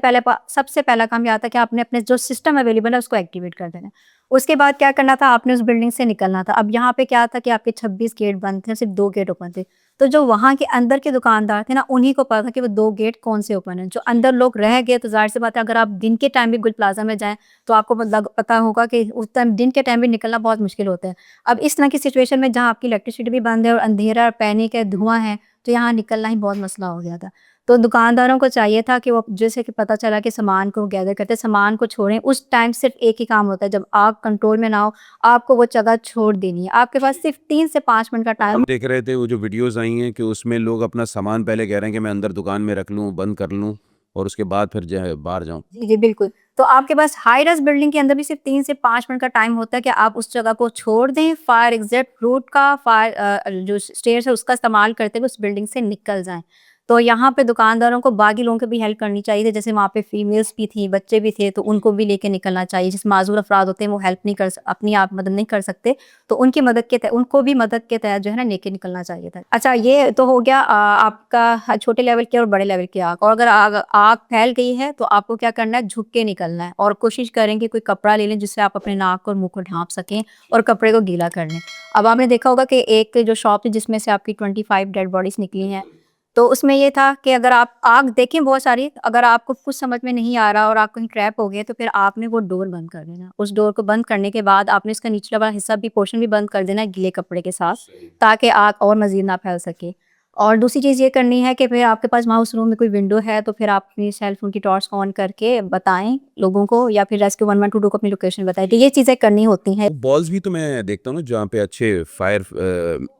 पहला काम ये आता है कि आपने अपने जो सिस्टम अवेलेबल है उसको एक्टिवेट कर देना है। उसके बाद क्या करना था, आपने उस बिल्डिंग से निकलना था। अब यहाँ पे क्या था कि आपके 26 गेट बंद थे, सिर्फ़ 2 गेट ओपन थे। तो जो वहाँ के अंदर के दुकानदार थे ना, उन्हीं को पता था कि वो 2 गेट कौन से ओपन हैं। जो अंदर लोग रह गए तो ज़ाहिर-सी बात है, अगर आप दिन के टाइम भी गुल प्लाज़ा में जाएँ, तो आपको पता होगा कि उस टाइम दिन के टाइम भी निकलना बहुत मुश्किल होता है। अब इस तरह की सिचुएशन में जहाँ आपकी इलेक्ट्रिसिटी भी बंद है और अंधेरा, पैनिक है, धुआँ है, तो यहाँ निकलना ही बहुत मसला हो गया था। तो दुकानदारों को चाहिए था कि वो जैसे कि पता चला कि सामान को गैदर करते, सामान को छोड़ें। उस टाइम सिर्फ़ एक ही काम होता है, जब आग कंट्रोल में ना हो, आपको वो जगह छोड़ देनी है। आपके पास सिर्फ़ 3 से 5 मिनट का टाइम। हम देख रहे थे वो जो वीडियोज़ आई हैं कि उसमें लोग अपना सामान पहले कह रहे हैं कि मैं अंदर दुकान में रख लूँ, बंद कर लूँ और उसके बाद फिर जो है बाहर जाऊँ। जी, जी, बिल्कुल। तो आपके पास हाई राइज़ बिल्डिंग के अंदर भी सिर्फ़ 3 से 5 मिनट का टाइम होता है कि आप उस जगह को छोड़ दें, फायर एग्ज़िट रूट का जो स्टेयर्स है उसका इस्तेमाल करते हुए उस बिल्डिंग से निकल जाएँ। तो यहाँ पे दुकानदारों को बाकी लोगों की भी हेल्प करनी चाहिए थी, जैसे वहाँ पे फीमेल्स भी थी, बच्चे भी थे, तो उनको भी लेके निकलना चाहिए। जिस माज़ूर अफ़राद होते हैं वो हेल्प नहीं कर स अपनी आप मदद नहीं कर सकते, तो उनकी मदद के तहत उनको भी मदद के तहत जो है ना लेके निकलना चाहिए था। अच्छा, ये तो हो गया आपका छोटे लेवल की और बड़े लेवल की आग। और अगर आग आग फैल गई है तो आपको क्या करना है, झुक के निकलना है और कोशिश करें कि कोई कपड़ा ले लें जिससे आप अपने नाक और मुँह को ढाँप सकें और कपड़े को गीला कर लें। अब आपने देखा होगा कि एक जो शॉप थी जिसमें से आपकी 25 डेड बॉडीज़ निकली हैं, तो उसमें ये था कि अगर आप आग देखें बहुत सारी, अगर आपको कुछ समझ में नहीं आ रहा और आप कहीं ट्रैप हो गए तो फिर आपने वो डोर बंद कर देना। उस डोर को बंद करने के बाद आपने इसका निचला वाला हिस्सा भी, पोर्शन भी बंद कर देना है गीले कपड़े के साथ, ताकि आग और मज़ीद ना फैल सके। और दूसरी चीज़ ये करनी है कि फिर आपके पास वहाँ उस रूम में कोई विंडो है तो फिर आप अपनी सेल फ़ोन की टॉर्च ऑन करके बताएँ लोगों को, या फिर रेस्क्यू 1122 को अपनी लोकेशन बताएँ। तो ये चीज़ें करनी होती हैं। बॉल्स भी तो मैं देखता हूँ ना जहाँ पे अच्छे फायर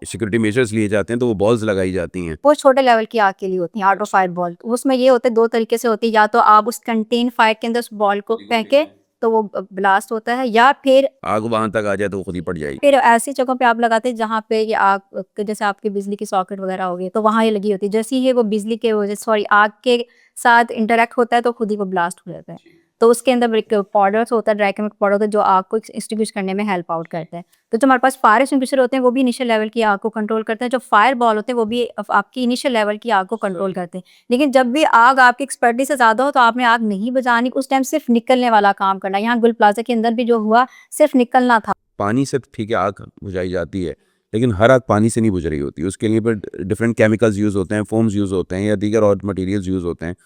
सिक्योरिटी मेजर्स लिए जाते हैं तो वो बॉल्स लगाई जाती हैं। वो छोटे लेवल की आग के लिए होती हैं, ऑटो फायर बॉल। उसमें ये होता है, 2 तरीके से होती है, या तो आप उस कंटेन फायर के अंदर उस बॉल को फेंकें तो वो ब्लास्ट होता है, या फिर आग वहाँ तक आ जाए तो वो खुद ही पड़ जाएगी। ऐसी जगहों पे आप लगाते हैं जहाँ पे ये आग जैसे आपकी बिजली की सॉकेट वगैरह हो गई तो वहाँ ये लगी होती है। जैसे ही ये वो बिजली के वजह सॉरी आग के साथ इंटरैक्ट होता है तो खुद ही वो ब्लास्ट हो जाता है। तो उसके अंदर एक पाउडर होता है, ड्राई केमिकल पाउडर होता है, जो आग को एक्सटिंग्विश करने में हेल्प आउट करता है। तो जो हमारे पास फायर एक्सटिंग्विशर होते हैं वो भी इनिशियल लेवल की आग को कंट्रोल करते हैं। जो फायर बॉल होते हैं वो भी आपकी इनिशियल लेवल की आग को कंट्रोल करते हैं। लेकिन जब भी आग आपकी एक्सपर्टी से ज़्यादा हो तो आपने आग नहीं बुझानी, उस टाइम सिर्फ निकलने वाला काम करना है। यहाँ गुल प्लाजा के अंदर भी जो हुआ, सिर्फ निकलना था। पानी से ठीक है आग बुझाई जाती है, लेकिन हर आग पानी से नहीं बुझ रही होती। उसके लिए फिर डिफरेंट केमिकल्स यूज़ होते हैं, फोम्स यूज़ होते हैं या दीगर और मटेरियल्स यूज़ होते हैं।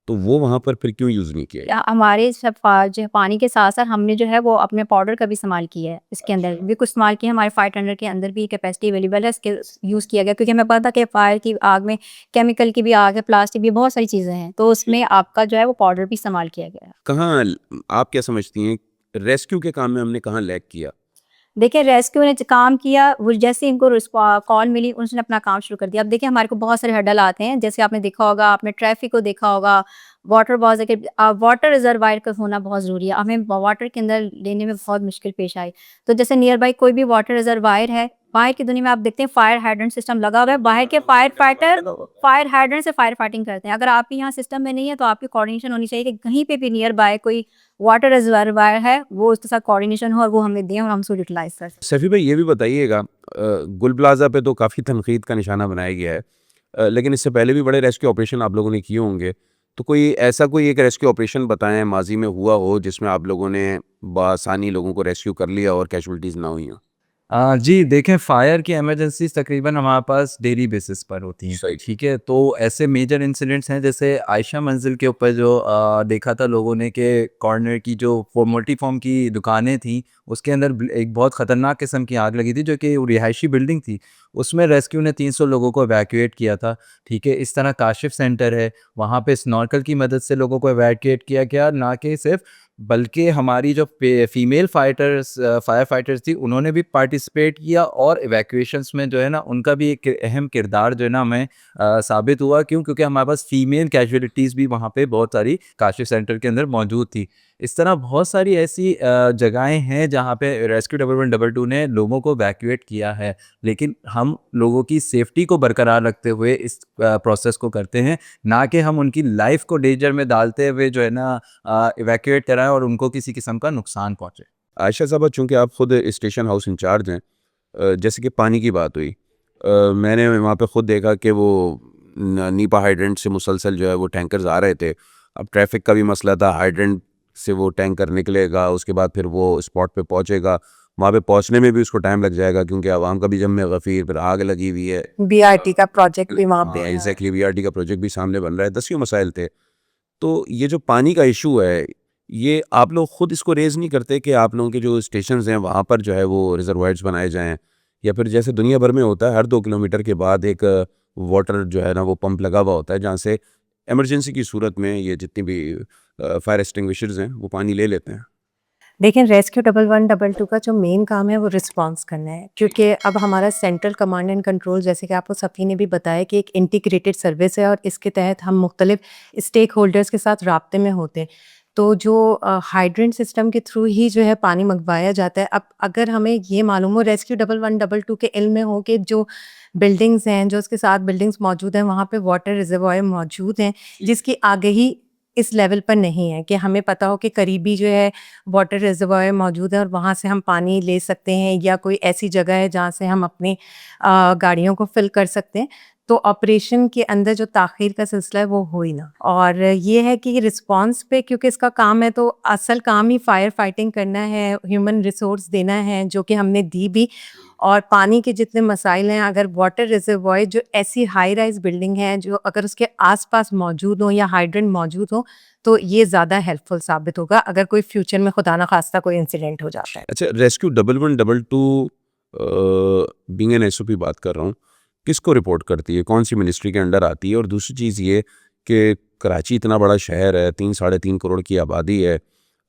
तो वो वहाँ पर फिर क्यों यूज़ नहीं किया? हमारे सब जो पानी के साथ-साथ हमने जो है वो अपने पाउडर का भी इस्तेमाल किया है। इसके अंदर भी कुछ इस्तेमाल किया है। हमारे फायर टेंडर के अंदर भी कैपेसिटी अवेलेबल है, इसके यूज़ किया गया, क्योंकि हमें पता था कि फायर की आग में केमिकल की भी आग है, प्लास्टिक भी, बहुत सारी चीज़ें हैं। तो उसमें आपका जो है वो पाउडर भी इस्तेमाल किया गया है। कहाँ आप क्या समझती हैं रेस्क्यू के काम में हमने कहाँ लैग किया? देखिए, रेस्क्यू ने काम किया, वो जैसे इनको कॉल मिली उसने अपना काम शुरू कर दिया। अब देखिए, हमारे को बहुत सारे हर्डल आते हैं, जैसे आपने देखा होगा, आपने ट्रैफिक को देखा होगा, वाटर बहुत जगह वाटर रिजर्वायर का होना बहुत ज़रूरी है। हमें वाटर के अंदर लेने में बहुत मुश्किल पेश आई। तो जैसे नियर बाई कोई भी वाटर रिजर्वायर है, बाहर की दुनिया में आप देखते हैं फायर हाइड्रेंट सिस्टम लगा हुआ है, बाहर के फायर फाइटर फायर हाइड्रेंट से फायर फाइटिंग करते हैं। अगर आपके यहाँ सिस्टम में नहीं है तो आपकी कोऑर्डिनेशन होनी चाहिए कि कहीं पे भी नियर बाय कोई वाटर रिजर्वायर है, वो उसके साथ कोऑर्डिनेशन हो और वो हमें दें और हम उसको यूटिलाइज़ कर सकें। सफ़ी भाई ये भी बताइएगा गुल प्लाज़ा पे तो काफ़ी तनकीद का निशाना बनाया गया है, लेकिन इससे पहले भी बड़े रेस्क्यू ऑपरेशन आप लोगों ने किए होंगे। तो कोई एक रेस्क्यू ऑपरेशन बताएँ माज़ी में हुआ हो जिसमें आप लोगों ने बआसानी लोगों को रेस्क्यू कर लिया और कैजुअल्टीज़ ना हुई हों? जी देखें, फायर की इमरजेंसीज़ तकरीबन हमारे पास डेली बेसिस पर होती हैं, सही। ठीक है? तो ऐसे मेजर इंसिडेंट्स हैं जैसे आयशा मंजिल के ऊपर जो देखा था लोगों ने कि कॉर्नर की जो मल्टीफॉर्म की दुकानें थीं, उसके अंदर एक बहुत ख़तरनाक किस्म की आग लगी थी जो कि रिहायशी बिल्डिंग थी। उसमें रेस्क्यू ने 300 लोगों को इवैक्यूएट किया था, ठीक है? इस तरह काशिफ सेंटर है, वहाँ पे स्नॉर्कल की मदद से लोगों को इवैक्यूएट किया गया, ना कि सिर्फ, बल्कि हमारी जो फीमेल फायर फाइटर्स थी उन्होंने भी पार्टिसिपेट किया और इवैक्यूएशंस में जो है ना उनका भी एक अहम किरदार जो है ना हमें साबित हुआ। क्यों? क्योंकि हमारे पास फीमेल कैजुअलिटीज़ भी वहाँ पे बहुत सारी काशिफ सेंटर के अंदर मौजूद थी। इस तरह बहुत सारी ऐसी जगहें हैं जहाँ पे rescue double one double two ने लोगों को इवैक्यूएट किया है, लेकिन हम लोगों की सेफ्टी को बरकरार रखते हुए इस प्रोसेस को करते हैं, ना कि हम उनकी लाइफ को डेंजर में डालते हुए जो है ना इवैक्यूएट कराएँ और उनको किसी किस्म का नुकसान पहुँचे। आयशा साहबा, चूँकि आप खुद स्टेशन हाउस इंचार्ज हैं, जैसे कि पानी की बात हुई, मैंने वहाँ पे खुद देखा कि वो नीपा हाइड्रेंट से मुसलसल जो है वो टैंकर्स आ रहे थे। अब ट्रैफिक का भी मसला था, हाइड्रेंट से वो टैंकर निकलेगा, उसके बाद फिर वो स्पॉट पे पहुँचेगा, वहाँ पे पहुँचने में भी उसको टाइम लग जाएगा क्योंकि आवाम का भी जम में गफ़ीर, फिर आग लगी हुई है। बीआरटी का प्रोजेक्ट भी वहाँ पे हाँ, है। एग्जैक्टली, बीआरटी का प्रोजेक्ट भी सामने बन रहा है, दसियों मसाइल थे। तो ये जो पानी का इशू है, ये आप लोग खुद इसको रेज़ नहीं करते कि आप लोगों के जो स्टेशंस हैं वहाँ पर जो है वो रिजर्वायर्स बनाए जाएँ, या फिर जैसे दुनिया भर में होता है हर 2 किलोमीटर के बाद एक वाटर जो है ना वो पंप लगा हुआ होता है जहाँ से इमरजेंसी की सूरत में ये जितनी भी फायर एक्सटिंग्विशर्स हैं वो पानी ले लेते हैं। लेकिन rescue double one double two का जो मेन काम है वो रिस्पॉन्स करना है, क्योंकि अब हमारा सेंट्रल कमांड एंड कंट्रोल, जैसे कि आपको सफ़ी ने भी बताया, कि एक इंटीग्रेटेड सर्विस है और इसके तहत हम मुख्तलिफ स्टेक होल्डर्स के साथ राब्ते में होते हैं। तो जो हाइड्रेंट सिस्टम के थ्रू ही जो है पानी मंगवाया जाता है। अब अगर हमें ये मालूम हो, rescue double one double two के इल्म में हो कि जो बिल्डिंग्स हैं, जो उसके साथ बिल्डिंग्स मौजूद हैं, वहाँ पे वाटर रिजर्वायर मौजूद हैं, जिसकी आगही इस लेवल पर नहीं है कि हमें पता हो कि करीबी जो है वाटर रिजर्वायर मौजूद है और वहाँ से हम पानी ले सकते हैं, या कोई ऐसी जगह है जहाँ से हम अपनी गाड़ियों को फिल कर सकते हैं। तो ऑपरेशन के अंदर जो ताख़ीर का सिलसिला है वो हो ही ना। और ये है कि रिस्पॉन्स पे, क्योंकि इसका काम है, तो असल काम ही फायर फाइटिंग करना है, ह्यूमन रिसोर्स देना है, जो कि हमने दी भी। और पानी के जितने मसाइल हैं, अगर वाटर रिजर्वायर जो ऐसी हाई राइज बिल्डिंग है जो अगर उसके आसपास मौजूद हो या हाइड्रेंट मौजूद हो, तो ये ज़्यादा हेल्पफुल साबित होगा अगर कोई फ्यूचर में खुदा ना खास्ता कोई इंसिडेंट हो जाता है। अच्छा, rescue double one double two being an SOP बात कर रहा हूँ, किसको रिपोर्ट करती है, कौन सी मिनिस्ट्री के अंडर आती है? और दूसरी चीज़ ये कि कराची इतना बड़ा शहर है, 3-3.5 करोड़ की आबादी है,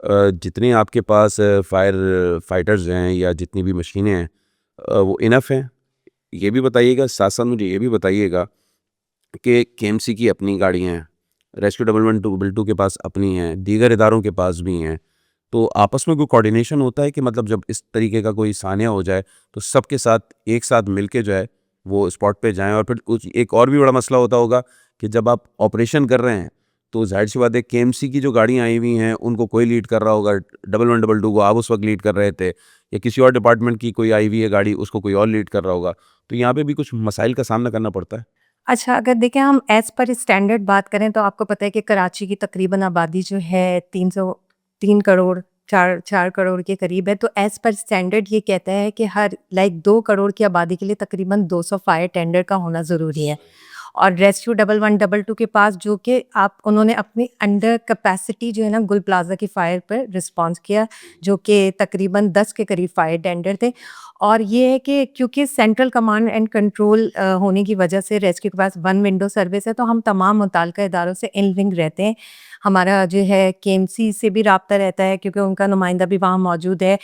जितने आपके पास फायर फाइटर्स हैं या जितनी भी मशीनें हैं, वो इनफ हैं? ये भी बताइएगा, साथ साथ मुझे ये भी बताइएगा कि केएमसी की अपनी गाड़ियाँ हैं, rescue double one double two के पास अपनी हैं, दीगर इदारों के पास भी हैं, तो आपस में कोई कोऑर्डिनेशन होता है कि मतलब जब इस तरीके का कोई सानिया हो जाए तो सबके साथ एक साथ मिलके जो है वो स्पॉट पे जाएं? और फिर कुछ एक और भी बड़ा मसला होता होगा कि जब आप ऑपरेशन कर रहे हैं तो जाहिर सी बात है केएमसी की जो गाड़ियाँ आई हुई हैं उनको कोई लीड कर रहा होगा, डबल वन डबल टू को आप उस वक्त लीड कर रहे थे, या किसी और डिपार्टमेंट की कोई आई हुई है गाड़ी उसको कोई और लीड कर रहा होगा, तो यहाँ पे भी कुछ मसाइल का सामना करना पड़ता है। अच्छा, अगर देखें हम एज़ पर स्टैंडर्ड बात करें, तो आपको पता है कि कराची की तकरीबन आबादी जो है 3 करोड़, 4 करोड़ के करीब है। तो एज़ पर स्टैंडर्ड ये कहता है कि हर 2 करोड़ की आबादी के लिए तकरीबन 200 फायर टेंडर का होना ज़रूरी है। और rescue double one double two के पास, जो कि आप उन्होंने अपनी अंडर कैपेसिटी जो है ना गुल प्लाजा की फायर पर रिस्पॉन्स किया, जो कि तकरीबन 10 के करीब फायर टेंडर थे। और ये है कि क्योंकि सेंट्रल कमांड एंड कंट्रोल होने की वजह से रेस्क्यू के पास वन विंडो सर्विस है, तो हम तमाम मुताल्लिका इदारों से इन लिंक रहते हैं। हमारा जो है केएमसी से भी राब्ता रहता है, क्योंकि उनका नुमाइंदा भी वहाँ मौजूद है।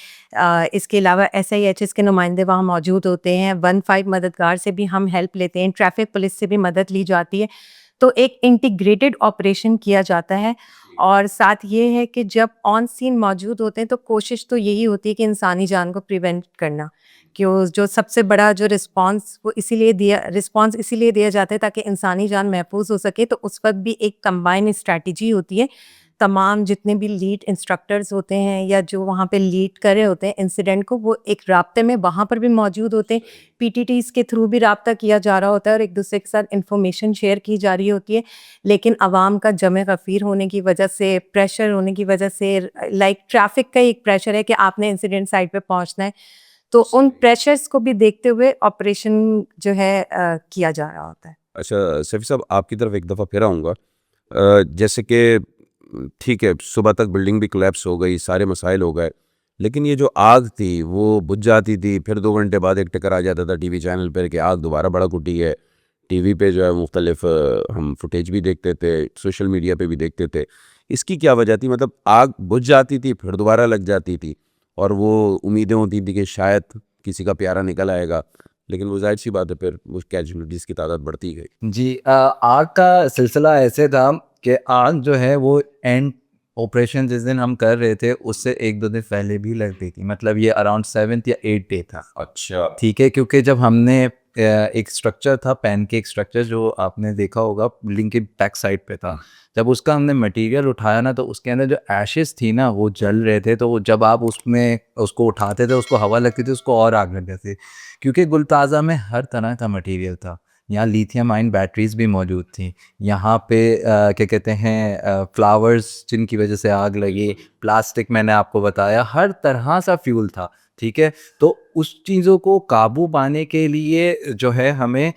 इसके अलावा एसआईएचएस के नुमाइंदे वहाँ मौजूद होते हैं। 15 मददगार से भी हम हेल्प लेते हैं, ट्रैफिक पुलिस से भी मदद ली जाती है। तो एक इंटीग्रेटेड ऑपरेशन किया जाता है। और साथ ये है कि जब ऑन सीन मौजूद होते हैं तो कोशिश तो यही होती है कि इंसानी जान को प्रिवेंट करना। क्यों, जो सबसे बड़ा जो रिस्पॉन्स इसीलिए दिया जाता है ताकि इंसानी जान महफूज हो सके। तो उस वक्त भी एक कंबाइन स्ट्रैटेजी होती है। तमाम जितने भी लीड इंस्ट्रक्टर्स होते हैं या जो वहाँ पे लीड कर रहे होते हैं इंसिडेंट को, वो एक राब्ते में वहाँ पर भी मौजूद होते हैं। पीटीटीज़ के थ्रू भी राब्ता किया जा रहा होता है और एक दूसरे के साथ इंफॉर्मेशन शेयर की जा रही होती है। लेकिन आवाम का जमे गफ़ीर होने की वजह से, प्रेशर होने की वजह से, लाइक ट्रैफिक का एक प्रेशर है कि आपने इंसिडेंट साइट पे पहुँचना है। तो उन प्रेशर्स को भी देखते हुए ऑपरेशन जो है किया जा रहा होता है। अच्छा सैफी साहब, आपकी तरफ एक दफ़ा फिर आऊँगा। जैसे कि ठीक है, सुबह तक बिल्डिंग भी कोलैप्स हो गई, सारे मसाइल हो गए, लेकिन ये जो आग थी वो बुझ जाती थी, फिर 2 घंटे बाद एक टिकर आ जाता था टीवी चैनल पर कि आग दोबारा भड़क उठी है। टीवी पे जो है मुख्तलिफ हम फुटेज भी देखते थे, सोशल मीडिया पे भी देखते थे। इसकी क्या वजह थी? मतलब आग बुझ जाती थी, फिर दोबारा लग जाती थी, और वो उम्मीदें होती थी कि शायद किसी का प्यारा निकल आएगा, लेकिन वो जाहिर सी बात है फिर वो कैजुअलिटीज़ की तादाद बढ़ती गई। जी आग का सिलसिला ऐसे था कि आग जो है वो एंड ऑपरेशन जिस दिन हम कर रहे थे उससे 1-2 दिन पहले भी लग गई थी। मतलब ये अराउंड 7th या 8th डे था। अच्छा। ठीक है, क्योंकि जब हमने एक स्ट्रक्चर था, पैनकेक स्ट्रक्चर, जो आपने देखा होगा बिल्डिंग के बैक साइड पे था। जब उसका हमने मटेरियल उठाया ना, तो उसके अंदर जो एशेस थी ना वो जल रहे थे। तो वो जब आप उसमें उसको उठाते थे, उसको हवा लगती थी, उसको और आग लग जाती थी। क्योंकि गुल प्लाजा में हर तरह का मटेरियल था। यहाँ लिथियम आयन बैटरीज भी मौजूद थी। यहाँ पे क्या कहते हैं फ्लावर्स जिनकी वजह से आग लगी, प्लास्टिक मैंने आपको बताया, हर तरह सा फ्यूल था। ठीक है, तो उस चीज़ों को काबू पाने के लिए जो है हमें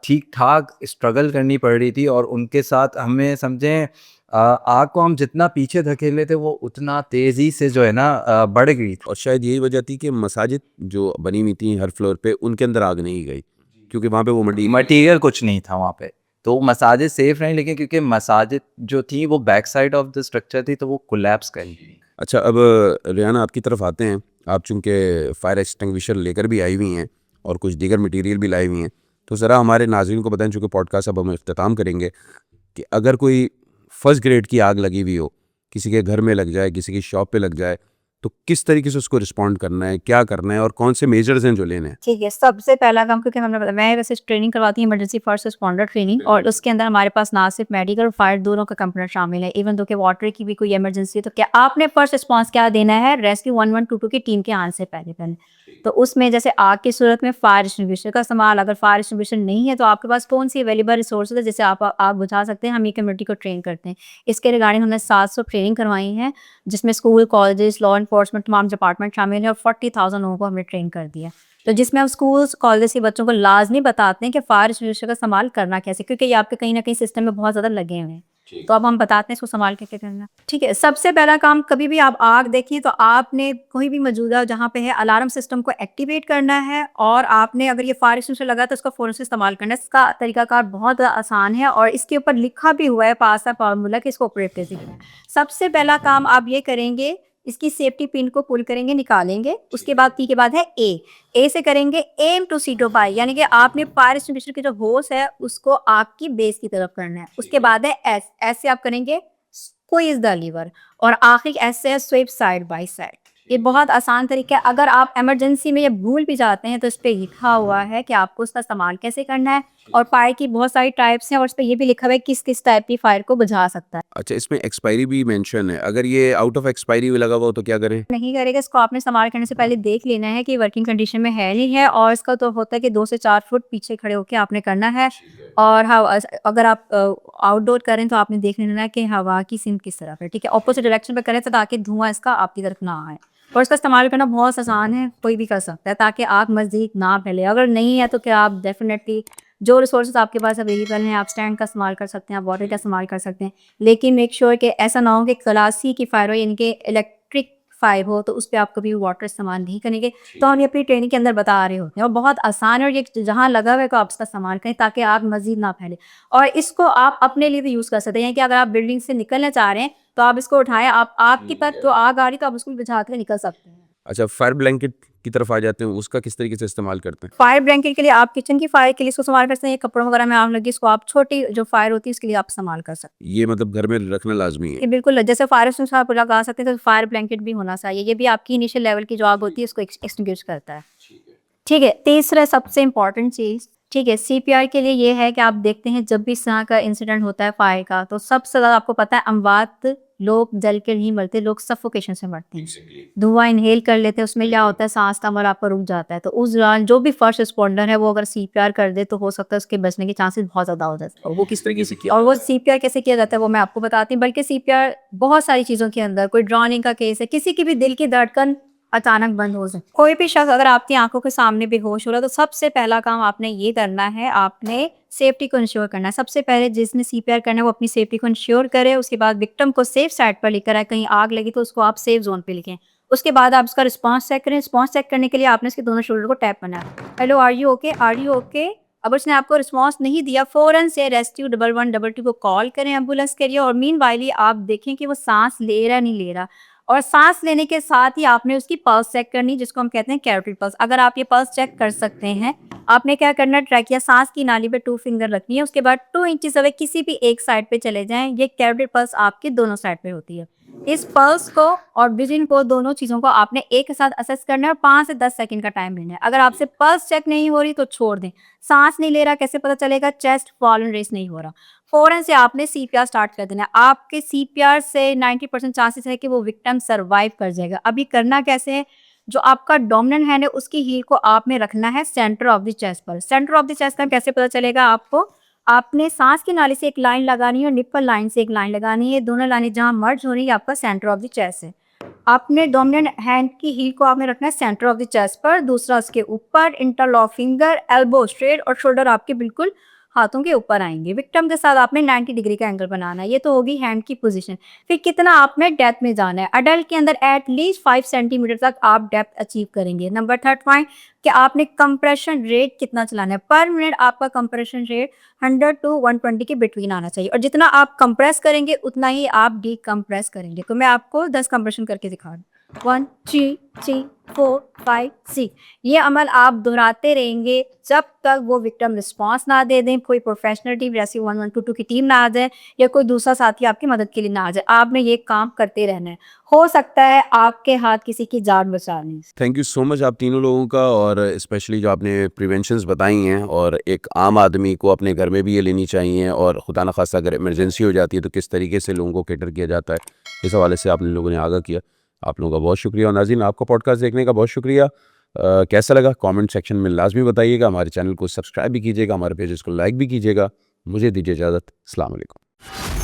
ठीक ठाक स्ट्रगल करनी पड़ रही थी, और उनके साथ हमें समझें आग को हम जितना पीछे धकेले थे वो उतना तेज़ी से जो है ना बढ़ गई थी। और शायद यही वजह थी कि मसाजिद जो बनी हुई थी हर फ्लोर पे, उनके अंदर आग नहीं गई, क्योंकि वहाँ पे वो मटेरियल कुछ नहीं था वहाँ पे, तो मसाजिद सेफ रही, लेकिन क्योंकि मसाजिद जो थी वो back side of the structure थी तो वो कोलैप्स कर गई। अच्छा, अब रियाना आपकी तरफ आते हैं। आप चूँकि फायर एक्सटिंग्विशर लेकर भी आई हुई हैं और कुछ दीगर मटेरियल भी लाई हुई हैं, तो ज़रा हमारे नाज़रीन को बताएं, चूँकि पॉडकास्ट अब हम इख्तिताम करेंगे, कि अगर कोई फर्स्ट ग्रेड की आग लगी हुई हो, किसी के घर में लग जाए, किसी की शॉप पे लग जाए, तो किस तरीके से उसको रिस्पॉन्ड करना है, क्या करना है और कौन से मेजर्स हैं जो लेने हैं? ठीक है, सबसे पहला काम, क्योंकि हमने बताया, मैं वैसे ट्रेनिंग करवाती हूँ इमरजेंसी फर्स्ट रिस्पॉन्डर ट्रेनिंग, और उसके अंदर हमारे पास ना सिर्फ मेडिकल और फायर दोनों का कंपोनेंट शामिल है। इवन दो कि वाटर की भी कोई इमरजेंसी है तो क्या आपने फर्स्ट रिस्पॉन्स क्या देना है रेस्क्यू 1122 की टीम के आने से पहले। तो उसमें जैसे आग की सूरत में फायर एक्सटिंग्विशर का इस्तेमाल, अगर फायर एक्सटिंग्विशर नहीं है तो आपके पास कौन सी अवेलेबल रिसोर्स है जिससे आप आग बुझा सकते हैं। हम ये कम्युनिटी को ट्रेन करते हैं। इसके रिगार्डिंग हमने 700 ट्रेनिंग करवाई है, जिसमें स्कूल, कॉलेजेस, लॉ इन्फोर्समेंट तमाम डिपार्टमेंट शामिल है, और 40,000 लोगों को हमने ट्रेन कर दिया। तो जिसमें हम स्कूल्स, कॉलेज के बच्चों को लाजमी बताते हैं कि फायर एक्सटिंग्विशर का इस्तेमाल करना कैसे, क्योंकि ये आपके कहीं ना कहीं सिस्टम में बहुत ज़्यादा लगे हुए हैं। तो अब हम बताते हैं इसको संभाल के क्या करना। ठीक है, सबसे पहला काम, कभी भी आप आग देखिए तो आपने कोई भी मौजूदा जहाँ पे है अलार्म सिस्टम को एक्टिवेट करना है, और आपने अगर ये फायर एक्सटिंग्विशर लगा तो उसका फ़ौरन से इस्तेमाल करना है। इसका तरीकाकार बहुत आसान है, और इसके ऊपर लिखा भी हुआ है पास का फार्मूला कि इसको ऑपरेट कैसे करना है। सबसे पहला काम आप ये करेंगे, इसकी सेफ्टी पिन को पुल करेंगे, निकालेंगे। उसके बाद पी के बाद है ए से करेंगे एम टू सी टू पाई, यानी कि आपने फायर एक्सटिंग्विशर की जो होस है उसको आग की बेस की तरफ करना है। उसके बाद है एस से आप करेंगे स्क्वीज द लीवर, और आखिर एस से स्वीप साइड बाय साइड। ये बहुत आसान तरीका है। अगर आप इमरजेंसी में ये भूल भी जाते हैं तो इस पे लिखा हुआ है कि आपको उसका इस्तेमाल कैसे करना है, और फायर की बहुत सारी टाइप्स हैं, और इस पे ये भी लिखा हुआ है किस किस टाइप की फायर को बुझा सकता है। अच्छा, इसमें एक्सपायरी भी मेंशन है, अगर ये आउट ऑफ एक्सपायरी लगा हुआ हो तो क्या करें? नहीं करेगा, इसको आपने इस्तेमाल करने से पहले देख लेना है कि वर्किंग कंडीशन में है नहीं है, और इसका तो होता है कि 2 से 4 फुट पीछे खड़े होकर आपने करना है। और अगर आप आउटडोर करें तो आपने देख लेना है कि हवा की सिमत किस तरफ है। ठीक है, ऑपोजिट डायरेक्शन पे करें तो ताकि धुआं इसका आपकी तरफ ना आए, और इसका इस्तेमाल करना बहुत आसान है, कोई भी कर सकता है, ताकि आग मज़ीद ना फैले। अगर नहीं है तो क्या आप डेफिनेटली जो रिसोर्सेज आपके पास अवेलेबल हैं, आप स्टैंड का इस्तेमाल कर सकते हैं, आप वाटर का इस्तेमाल कर सकते हैं, लेकिन मेक श्योर कि ऐसा ना हो कि क्लासी की फायर हो, यानी कि इलेक्ट्रिक फायर हो, तो उस पर आप कभी वाटर इस्तेमाल नहीं करेंगे। तो हम ये अपनी ट्रेनिंग के अंदर बता रहे होते हैं, और बहुत आसान है, और ये जहाँ लगा हुआ है तो आप इसका इस्तेमाल करें ताकि आग मज़ीद ना फैले। और इसको आप अपने लिए भी यूज़ कर सकते हैं, कि अगर आप बिल्डिंग से निकलना चाह रहे हैं तो आप इसको उठाएं, आप आपकी तरफ जो आग आ रही तो आप उसको बुझा कर निकल सकते हैं। अच्छा, फायर ब्लैंकेट की तरफ आ जाते हैं, उसका किस तरीके से इस्तेमाल करते हैं? फायर ब्लैंकेट के लिए आप किचन की फायर के लिए इसको इस्तेमाल कर सकते हैं, कपड़ों वगैरह में आग लगी, इसको आप छोटी जो फायर होती है उसके लिए आप इस्तेमाल कर सकते हैं। ये मतलब घर में रखना लाजमी है? ये बिल्कुल, जैसे फायर एक्सटिंग्विशर आप लगा सकते हैं तो फायर ब्लैंकेट भी होना चाहिए। ये भी आपकी इनिशियल लेवल की जो आग होती है उसको एक्सटिंग्विश करता है। ठीक है, तीसरा सबसे इम्पॉर्टेंट चीज़, ठीक है, सीपीआर के लिए ये है कि आप देखते हैं जब भी इस तरह का इंसिडेंट होता है फायर का, तो सबसे ज़्यादा आपको पता है अमवात लोग जल कर नहीं मरते, लोग सफोकेशन से मरते हैं। धुआं इनहेल कर लेते हैं, उसमें क्या होता है सांस का अमल आपका रुक जाता है। तो उस दौरान जो भी फर्स्ट रिस्पॉन्डर है वो अगर सीपीआर कर दे तो हो सकता है उसके बचने के चांसेस बहुत ज़्यादा हो जाते हैं। और वो किस तरीके से किया? और वो सीपीआर कैसे किया जाता है वो मैं आपको बताती हूँ। बल्कि सीपीआर बहुत सारी चीज़ों के अंदर, कोई ड्रॉनिंग का केस है, किसी की भी दिल की धड़कन अचानक बंद हो जाए। कोई भी शख्स अगर आपकी आंखों के सामने बेहोश हो रहा है तो सबसे पहला काम आपने ये करना है, आपने सेफ्टी को इंश्योर करना है। सबसे पहले जिसने सीपीआर करना है वो अपनी सेफ्टी को इंश्योर करे, उसके बाद विक्टिम को सेफ साइड पर लेकर आए, कहीं आग लगी तो उसको आप सेफ जोन पे लेके आएं। उसके बाद आप उसका रिस्पॉन्स चेक करें। रिस्पॉन्स चेक करने के लिए आपने उसके दोनों शोल्डर को टैप करना है, hello are you okay, are you okay. अब उसने आपको रिस्पॉन्स नहीं दिया, फ़ौरन से रेस्क्यू 1112 को कॉल करें एम्बुलेंस के लिए, और मीनवाइल ही आप देखें कि वो सांस ले रहा है नहीं ले रहा। और सांस लेने के साथ ही आपने उसकी पल्स चेक करनी, जिसको हम कहते हैं कैरोटिड पल्स। अगर आप ये पल्स चेक कर सकते हैं, आपने क्या करना है, ट्रैकिया सांस की नाली पे 2 फिंगर रखनी है। उसके बाद 2 इंचेस अवे किसी भी एक साइड पे चले जाएं। ये कैरोटिड पल्स आपकी दोनों साइड पे होती है। इस पल्स को और ब्रीदिंग को, दोनों चीज़ों को आपने एक साथ असेस करना है और 5 से 10 सेकंड का टाइम लेना है। अगर आपसे पल्स चेक नहीं हो रही तो छोड़ दें। सांस नहीं ले रहा कैसे पता चलेगा, चेस्ट वॉल्यूम रेस नहीं हो रहा, फ़ौरन से आपने सीपीआर स्टार्ट कर देना है। आपके सीपीआर से 90% चांसेस है कि वो विक्टिम सर्वाइव कर जाएगा। अभी करना कैसे है, जो आपका डोमिनेंट हैंड है उसकी हील को आपने रखना है सेंटर ऑफ द चेस्ट पर। सेंटर ऑफ द चेस्ट का कैसे पता चलेगा आपको, आपने सांस की नाली से एक लाइन लगानी है और निप्पल लाइन से एक लाइन लगानी है। दोनों लाइनें जहाँ मर्ज हो रही है आपका सेंटर ऑफ द चेस्ट है। आपने डोमिनेंट हैंड की हील को आपने रखना है सेंटर ऑफ द चेस्ट पर, दूसरा उसके ऊपर, इंटरलॉक फिंगर, एल्बो स्ट्रेट और शोल्डर आपके बिल्कुल हाथों के ऊपर आएंगे। विक्टिम के साथ आपने 90 डिग्री का एंगल बनाना है। ये तो होगी हैंड की पोजीशन। फिर कितना आपने डेप्थ में जाना है, अडल्ट के अंदर एटलीस्ट 5 सेंटीमीटर तक आप डेप्थ अचीव करेंगे। नंबर 3 पॉइंट कि आपने कंप्रेशन रेट कितना चलाना है, पर मिनट आपका कंप्रेशन रेट 100 टू 120 के बिटवीन आना चाहिए, और जितना आप कंप्रेस करेंगे उतना ही आप डीकंप्रेस करेंगे। तो मैं आपको 10 कंप्रेशन करके दिखा दूँ। 1 2 3 4 5 6। ये अमल आप दोहराते रहेंगे जब तक वो विक्टिम रिस्पॉन्स ना दे दें, कोई प्रोफेशनल टीम जैसे 1122 की टीम ना आ जाए या कोई दूसरा साथी आपकी मदद के लिए ना आ जाए। आपने ये काम करते रहना है, हो सकता है आपके हाथ किसी की जान बचा लें। थैंक यू सो मच आप तीनों लोगों का, और स्पेशली जो आपने प्रिवेंशंस बताई हैं, और एक आम आदमी को अपने घर में भी ये लेनी चाहिए, और खुदा न खास्ता अगर इमरजेंसी हो जाती है तो किस तरीके से लोगों को कैटर किया जाता है, इस हवाले से आप लोगों ने आगाह किया। आप लोगों का बहुत शुक्रिया, और नाज़रीन आपका पॉडकास्ट देखने का बहुत शुक्रिया। कैसा लगा कमेंट सेक्शन में लाजमी बताइएगा। हमारे चैनल को सब्सक्राइब भी कीजिएगा, हमारे पेजेस को लाइक भी कीजिएगा। मुझे दीजिए इजाज़त। अस्सलाम वालेकुम।